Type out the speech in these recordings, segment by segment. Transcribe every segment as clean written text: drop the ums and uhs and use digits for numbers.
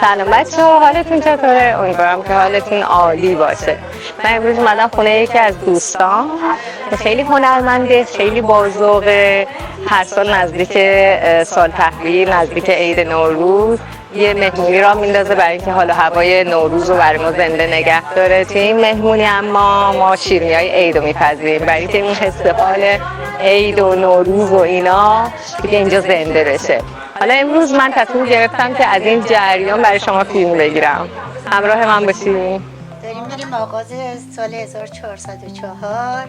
سلام بچه‌ها، حالتون چطوره؟ امیدوارم که حالتون عالی باشه. من امروز اومدم خونه یکی از دوستان که خیلی هنرمنده، خیلی باذوقه. هر سال نزدیک سال تحویل، نزدیک عید نوروز یه مهمونی را میندازه برای اینکه حالا هوای نوروز رو برای ما زنده نگه داره. توی این مهمونی اما ما شیرینی‌های عید رو میپذیریم برای اینکه این استقبال عید و نوروز و اینا دیگه اینجا زنده بشه. حالا امروز من تصمیم گرفتم که از این جریان برای شما فیلم بگیرم. همراه من باشید. داریم میریم آغاز سال 1404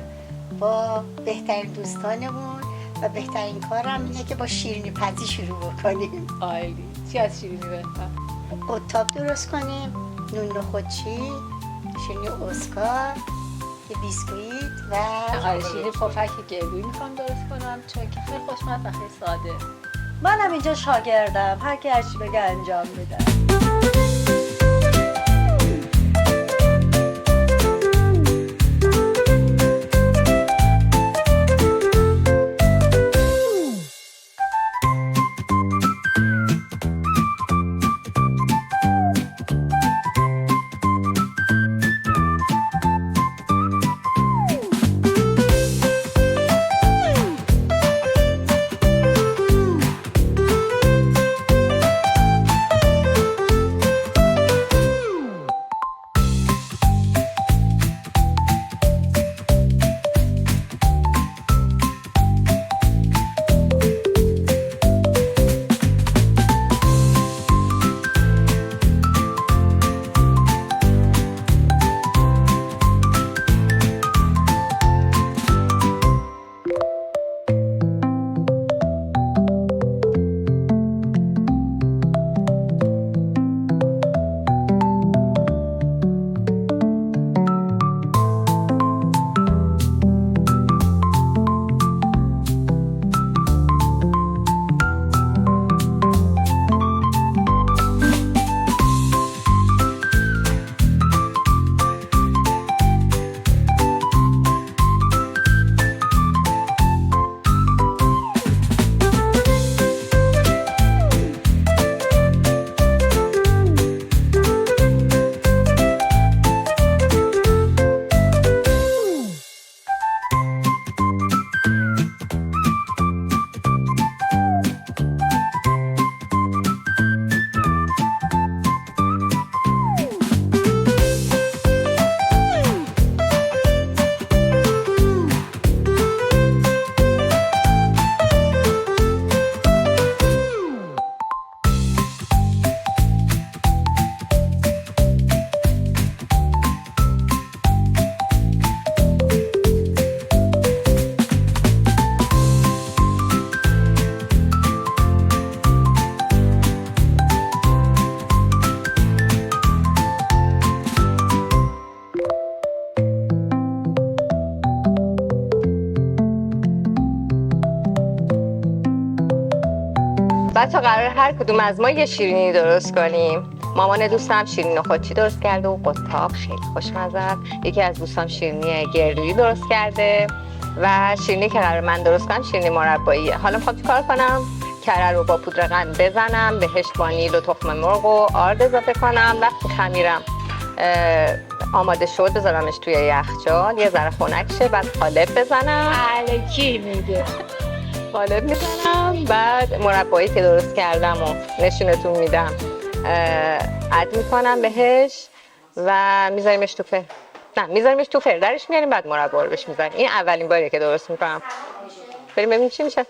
با بهترین دوستانمون و بهترین کارم اینه که با شیرینی پزی شروع بکنیم. عالی. چی از شیرینی بهتر؟ قطاب درست کنیم، نون خودچی، شیرینی اسکار، یه بیسکویت و شیرینی پفک گردویی میخوام درست کنم چون که خیلی خوشمزه و خیلی ساده. منم اینجا شاگردم، هر کی هرچی بگه انجام میدم. بچه قرار هر کدوم از ما یه شیرینی درست کنیم. مامان دوستم شیرینی خودچی درست کرده و قطاب خیلی خوشمزه است. یکی از دوستام شیرینی گردویی درست کرده و شیرینی که قرار من درست کنم شیرینی مرباییه. حالا میخوام چیکار کنم؟ کره رو با پودر قند بزنم، بهش وانیل و تخم مرغ و آرد اضافه کنم. وقتی خمیرم آماده شد بذارمش توی یخچال یه ذره خنک شه، بعد قالب بزنم. الکی میگه. قالب میزنم، بعد مربایی که درست کردم و نشونتون میدم اد میکنم بهش و میذاریمش تو فر. نه میذاریمش تو فر درش میاریم، بعد مربا رو بهش میذاریم. این اولین باریه که درست میکنم. بریم ببینیم چی میشه.